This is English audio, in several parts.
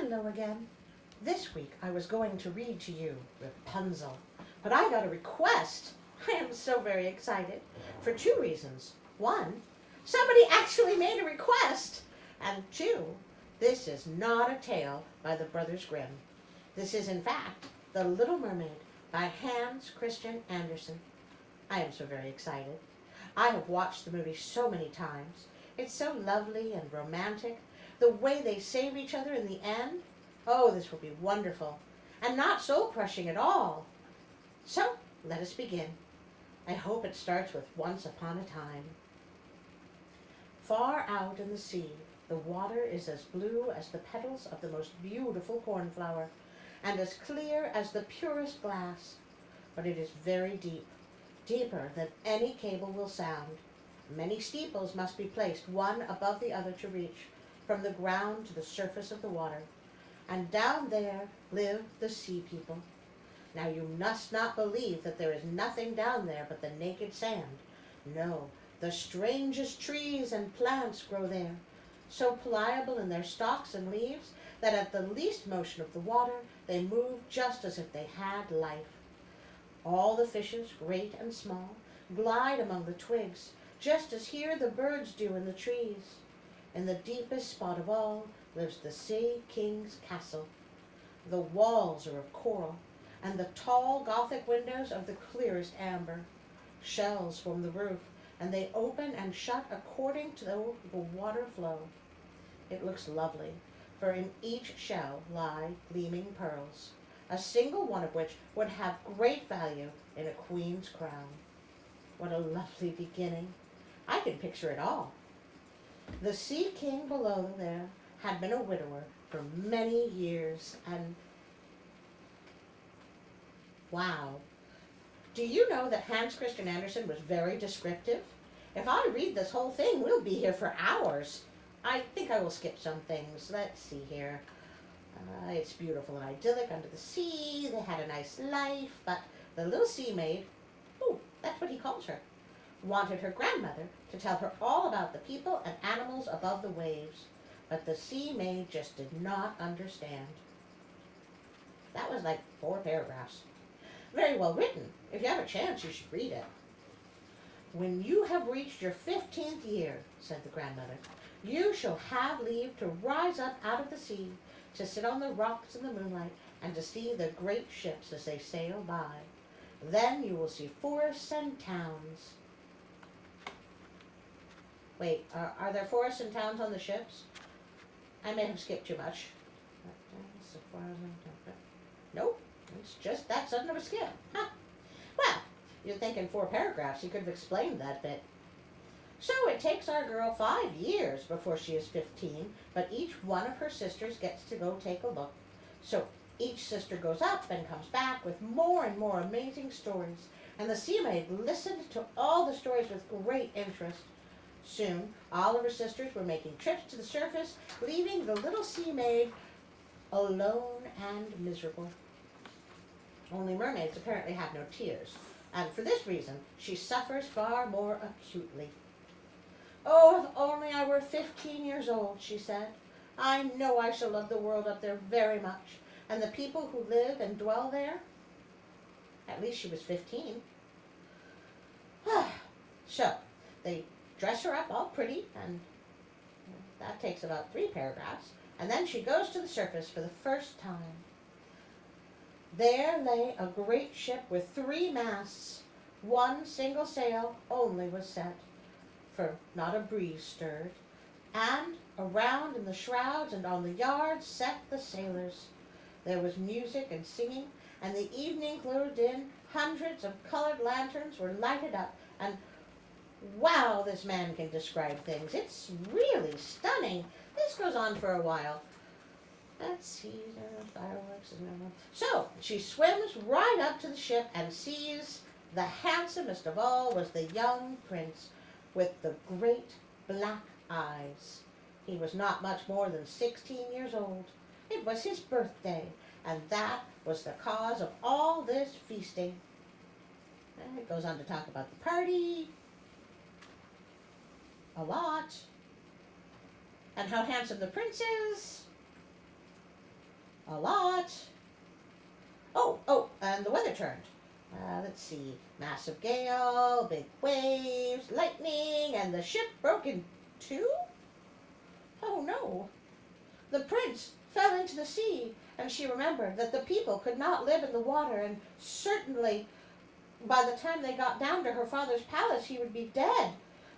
Hello again. This week I was going to read to you Rapunzel, but I got a request. I am so very excited for two reasons. One, somebody actually made a request. And two, this is not a tale by the Brothers Grimm. This is, in fact, The Little Mermaid by Hans Christian Andersen. I am so very excited. I have watched the movie so many times. It's so lovely and romantic. The way they save each other in the end. Oh, this will be wonderful. And not soul-crushing at all. So, let us begin. I hope it starts with Once Upon a Time. Far out in the sea, the water is as blue as the petals of the most beautiful cornflower, and as clear as the purest glass. But it is very deep, deeper than any cable will sound. Many steeples must be placed one above the other to reach from the ground to the surface of the water. And down there live the sea people. Now you must not believe that there is nothing down there but the naked sand. No, the strangest trees and plants grow there, so pliable in their stalks and leaves that at the least motion of the water they move just as if they had life. All the fishes, great and small, glide among the twigs, just as here the birds do in the trees. In the deepest spot of all lives the Sea King's castle. The walls are of coral, and the tall Gothic windows of the clearest amber. Shells form the roof, and they open and shut according to the water flow. It looks lovely, for in each shell lie gleaming pearls, a single one of which would have great value in a queen's crown. What a lovely beginning. I can picture it all. The Sea King below there had been a widower for many years, and wow. Do you know that Hans Christian Andersen was very descriptive? If I read this whole thing, we'll be here for hours. I think I will skip some things. Let's see here. It's beautiful and idyllic under the sea. They had a nice life, but the Little Sea-maid, oh, that's what he calls her, wanted her grandmother to tell her all about the people and animals above the waves. But the Sea-maid just did not understand. That was like 4 paragraphs. Very well written. If you have a chance, you should read it. When you have reached your 15th year, said the grandmother, you shall have leave to rise up out of the sea, to sit on the rocks in the moonlight, and to see the great ships as they sail by. Then you will see forests and towns. Wait, are there forests and towns on the ships? I may have skipped too much. Nope, it's just that sudden of a skip. Huh. Well, you'd think in 4 paragraphs you could have explained that bit. So it takes our girl 5 years before she is 15, but each one of her sisters gets to go take a look. So each sister goes up and comes back with more and more amazing stories, and the Sea-maid listened to all the stories with great interest. Soon, all of her sisters were making trips to the surface, leaving the Little Sea-maid alone and miserable. Only mermaids apparently have no tears, and for this reason she suffers far more acutely. Oh, if only I were 15 years old, she said. I know I shall love the world up there very much, and the people who live and dwell there. At least she was 15. So, they dress her up all pretty, and that takes about 3 paragraphs, and then she goes to the surface for the first time. There lay a great ship with 3 masts. One single sail only was set, for not a breeze stirred, and around in the shrouds and on the yards sat the sailors. There was music and singing, and the evening closed in. Hundreds of colored lanterns were lighted up, and wow, this man can describe things. It's really stunning. This goes on for a while. Let's see, fireworks. So she swims right up to the ship and sees the handsomest of all was the young prince with the great black eyes. He was not much more than 16 years old. It was his birthday, and that was the cause of all this feasting. And it goes on to talk about the party a lot, and how handsome the prince is. A lot. And the weather turned. Let's see. Massive gale, big waves, lightning, and the ship broke in two? Oh no. The prince fell into the sea, and she remembered that the people could not live in the water, and certainly by the time they got down to her father's palace he would be dead.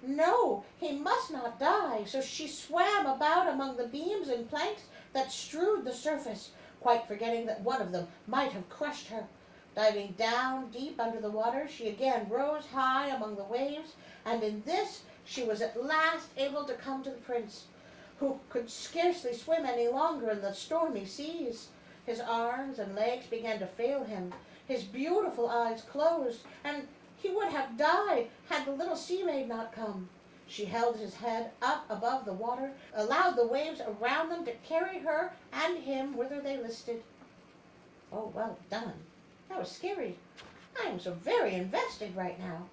No, he must not die. So she swam about among the beams and planks that strewed the surface, quite forgetting that one of them might have crushed her. Diving down deep under the water, she again rose high among the waves, and in this she was at last able to come to the prince, who could scarcely swim any longer in the stormy seas. His arms and legs began to fail him. His beautiful eyes closed, and he would have died had the little sea-maid not come. She held his head up above the water, allowed the waves around them to carry her and him whither they listed. Oh, well done. That was scary. I am so very invested right now.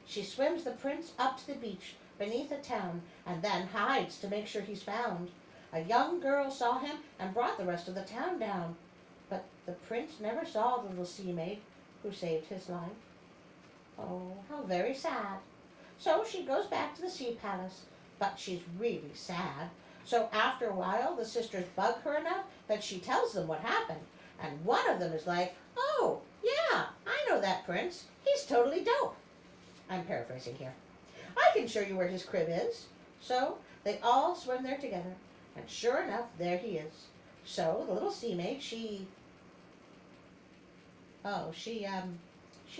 She swims the prince up to the beach beneath a town, and then hides to make sure he's found. A young girl saw him and brought the rest of the town down. But the prince never saw the little sea-maid who saved his life. Oh, how very sad. So she goes back to the sea palace, but she's really sad. So after a while, the sisters bug her enough that she tells them what happened. And one of them is like, "Oh, yeah, I know that prince. He's totally dope." I'm paraphrasing here. "I can show you where his crib is." So they all swim there together, and sure enough, there he is. So the little sea-maid, she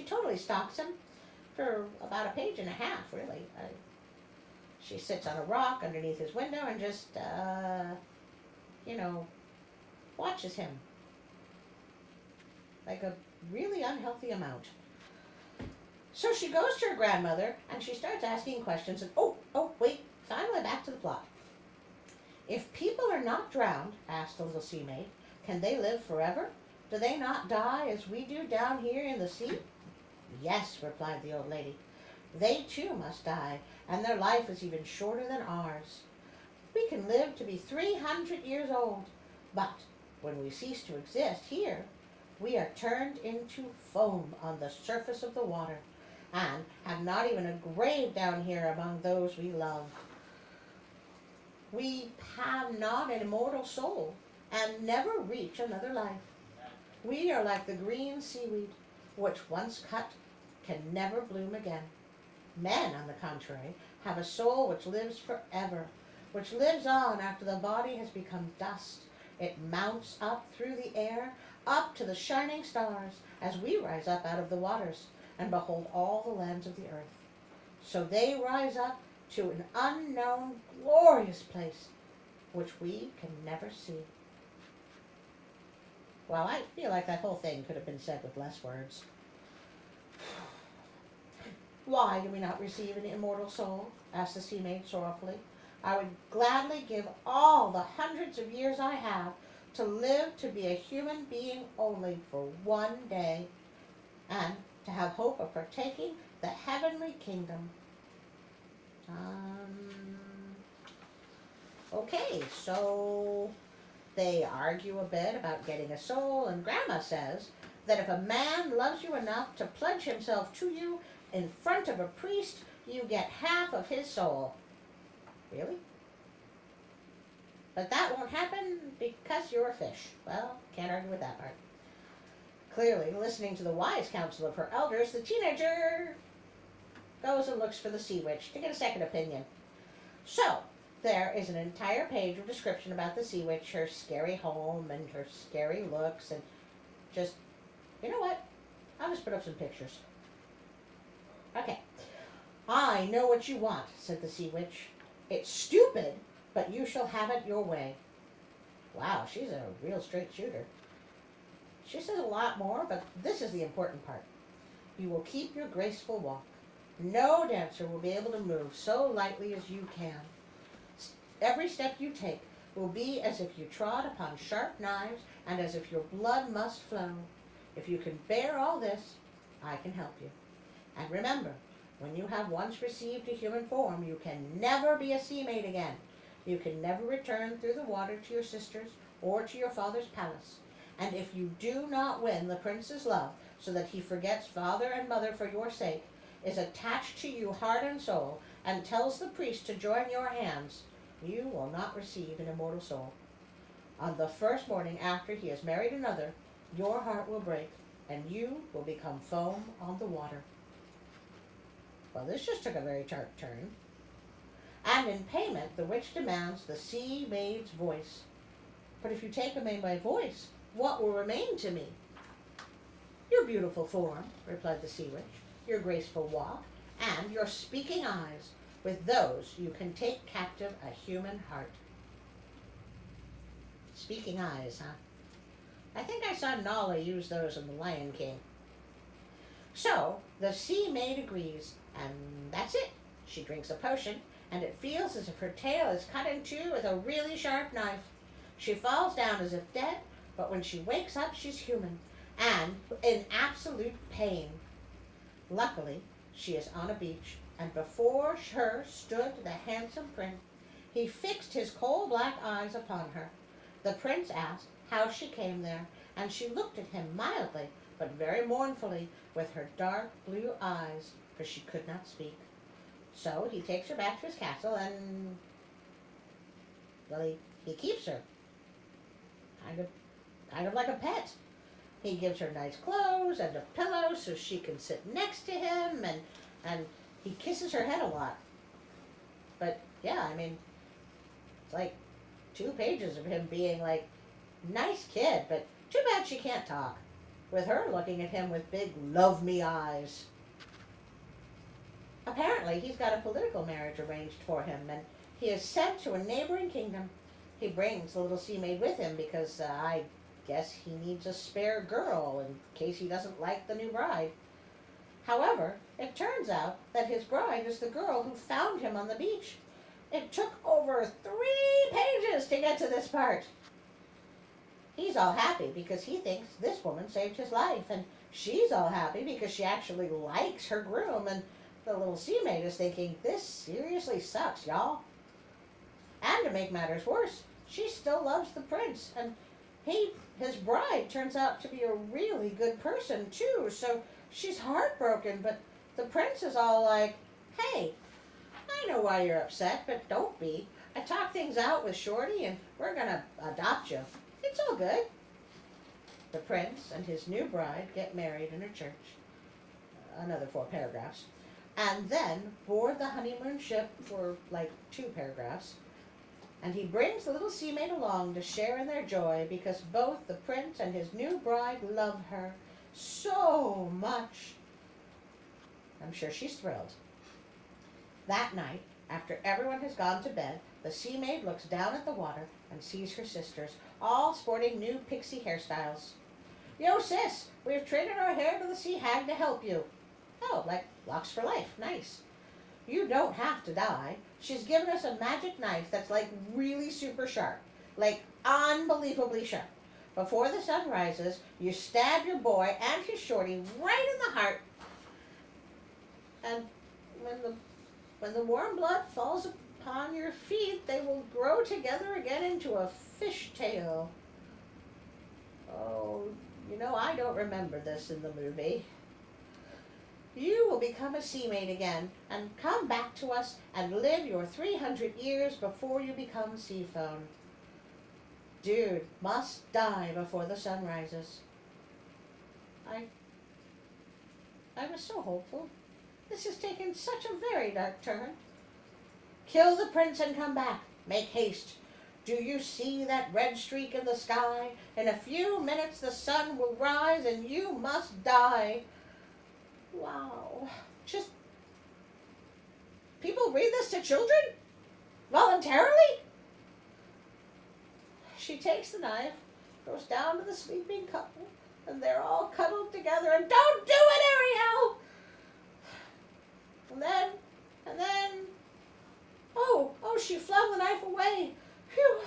totally stalks him for about a page and a half, really. She sits on a rock underneath his window and just, watches him. Like a really unhealthy amount. So she goes to her grandmother and she starts asking questions. And finally back to the plot. "If people are not drowned," asked the little sea-maid, "can they live forever? Do they not die as we do down here in the sea?" "Yes," replied the old lady. "They too must die, and their life is even shorter than ours. We can live to be 300 years old, but when we cease to exist here, we are turned into foam on the surface of the water, and have not even a grave down here among those we love. We have not an immortal soul, and never reach another life. We are like the green seaweed, which once cut can never bloom again. Men, on the contrary, have a soul which lives forever, which lives on after the body has become dust. It mounts up through the air, up to the shining stars, as we rise up out of the waters, and behold all the lands of the earth. So they rise up to an unknown, glorious place, which we can never see." Well, I feel like that whole thing could have been said with less words. "Why do we not receive an immortal soul?" asked the sea-maid sorrowfully. "I would gladly give all the hundreds of years I have to live to be a human being only for one day, and to have hope of partaking the heavenly kingdom." Okay, so they argue a bit about getting a soul, and Grandma says that if a man loves you enough to pledge himself to you in front of a priest, you get half of his soul. Really? But that won't happen because you're a fish. Well, can't argue with that part. Clearly, listening to the wise counsel of her elders, the teenager goes and looks for the sea witch to get a second opinion. So, there is an entire page of description about the sea witch, her scary home and her scary looks, and just, you know what? I'll just put up some pictures. Okay. "I know what you want," said the sea witch. "It's stupid, but you shall have it your way." Wow, she's a real straight shooter. She says a lot more, but this is the important part. "You will keep your graceful walk. No dancer will be able to move so lightly as you can. Every step you take will be as if you trod upon sharp knives, and as if your blood must flow. If you can bear all this, I can help you. And remember, when you have once received a human form, you can never be a sea-maid again. You can never return through the water to your sisters or to your father's palace. And if you do not win the prince's love, so that he forgets father and mother for your sake, is attached to you heart and soul, and tells the priest to join your hands, you will not receive an immortal soul. On the first morning after he has married another, your heart will break, and you will become foam on the water. Well, this just took a very sharp turn. And in payment, the witch demands the sea-maid's voice. But if you take away my voice, what will remain to me? Your beautiful form, replied the sea witch, your graceful walk, and your speaking eyes. With those you can take captive a human heart. Speaking eyes, huh? I think I saw Nala use those in The Lion King. So the sea maid agrees, and that's it. She drinks a potion, and it feels as if her tail is cut in two with a really sharp knife. She falls down as if dead, but when she wakes up, she's human, and in absolute pain. Luckily, she is on a beach, and before her stood the handsome prince. He fixed his coal-black eyes upon her. The prince asked how she came there, and she looked at him mildly, but very mournfully, with her dark blue eyes, for she could not speak. So he takes her back to his castle, and, well, he keeps her. Kind of like a pet. He gives her nice clothes and a pillow so she can sit next to him, and he kisses her head a lot. But, yeah, I mean, it's like 2 pages of him being like, nice kid, but too bad she can't talk, with her looking at him with big love me eyes. Apparently, he's got a political marriage arranged for him, and he is sent to a neighboring kingdom. He brings the little sea-maid with him because I guess he needs a spare girl in case he doesn't like the new bride. However, it turns out that his bride is the girl who found him on the beach. It took over 3 pages to get to this part. He's all happy because he thinks this woman saved his life, and she's all happy because she actually likes her groom, and the little sea-maid is thinking, this seriously sucks, y'all. And to make matters worse, she still loves the prince, and his bride turns out to be a really good person too, so she's heartbroken, but the prince is all like, hey, I know why you're upset, but don't be. I talked things out with Shorty, and we're gonna adopt you. It's all good. The prince and his new bride get married in a church. Another 4 paragraphs. And then board the honeymoon ship for like 2 paragraphs. And he brings the little sea-maid along to share in their joy because both the prince and his new bride love her so much. I'm sure she's thrilled. That night, after everyone has gone to bed, the sea-maid looks down at the water and sees her sisters, all sporting new pixie hairstyles. Yo, sis, we've traded our hair to the sea hag to help you. Oh, like locks for life. Nice. You don't have to die. She's given us a magic knife that's like really super sharp. Like unbelievably sharp. Before the sun rises, you stab your boy and his shorty right in the heart. And when the warm blood falls upon your feet, they will grow together again into a fishtail. Oh, I don't remember this in the movie. You will become a sea-maid again and come back to us and live your 300 years before you become Seafoam. Dude must die before the sun rises. I was so hopeful. This has taken such a very dark turn. Kill the prince and come back. Make haste. Do you see that red streak in the sky? In a few minutes the sun will rise and you must die. Wow. Just... people read this to children? Voluntarily? She takes the knife, goes down to the sleeping couple, and they're all cuddled together, and don't do it, Ariel! And then, oh, she flung the knife away. Phew.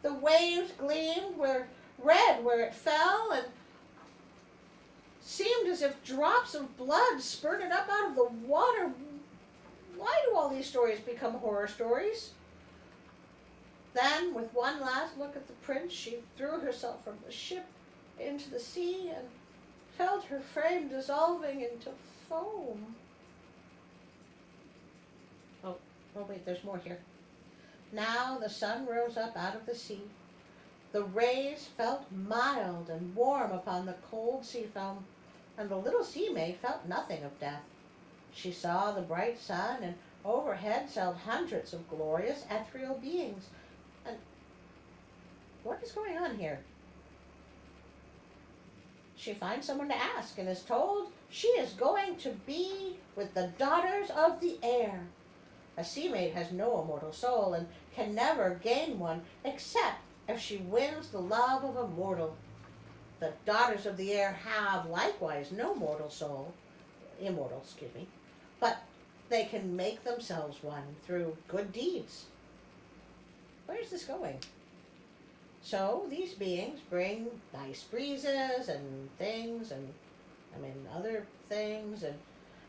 The waves gleamed were red where it fell, and seemed as if drops of blood spurted up out of the water. Why do all these stories become horror stories? Then, with one last look at the prince, she threw herself from the ship into the sea and felt her frame dissolving into foam. Oh wait, there's more here. Now the sun rose up out of the sea. The rays felt mild and warm upon the cold sea foam, and the little sea-maid felt nothing of death. She saw the bright sun, and overhead sailed hundreds of glorious ethereal beings. And what is going on here? She finds someone to ask and is told she is going to be with the daughters of the air. A sea-maid has no immortal soul and can never gain one except if she wins the love of a mortal. The daughters of the air have likewise no immortal, but they can make themselves one through good deeds. Where is this going? So these beings bring nice breezes and things and other things, and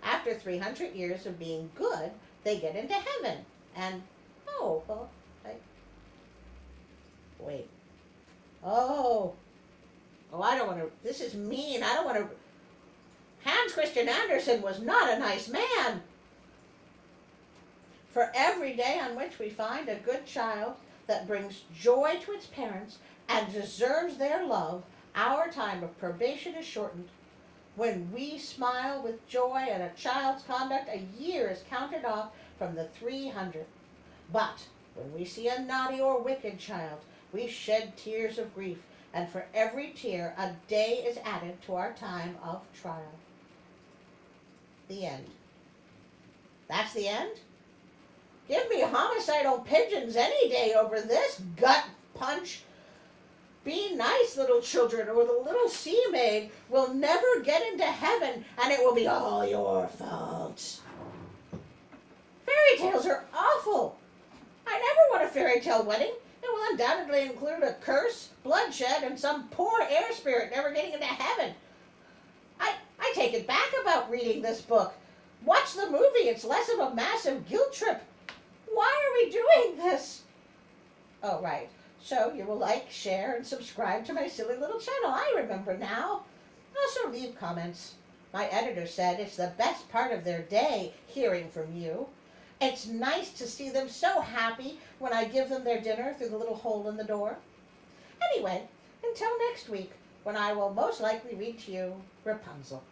after 300 years of being good, they get into heaven. And wait. I don't want to. This is mean. I don't want to. Hans Christian Andersen was not a nice man. For every day on which we find a good child that brings joy to its parents and deserves their love, our time of probation is shortened. When we smile with joy at a child's conduct, a year is counted off from the 300. But when we see a naughty or wicked child, we shed tears of grief, and for every tear, a day is added to our time of trial. The end. That's the end? Give me homicidal pigeons any day over this gut punch. Be nice, little children, or the little sea-maid will never get into heaven, and it will be all your fault. Fairy tales are awful. I never want a fairy tale wedding. It will undoubtedly include a curse, bloodshed, and some poor air spirit never getting into heaven. I take it back about reading this book. Watch the movie. It's less of a massive guilt trip. Why are we doing this? Oh, right. So you will like, share, and subscribe to my silly little channel. I remember now. Also leave comments. My editor said it's the best part of their day hearing from you. It's nice to see them so happy when I give them their dinner through the little hole in the door. Anyway, until next week, when I will most likely read to you Rapunzel.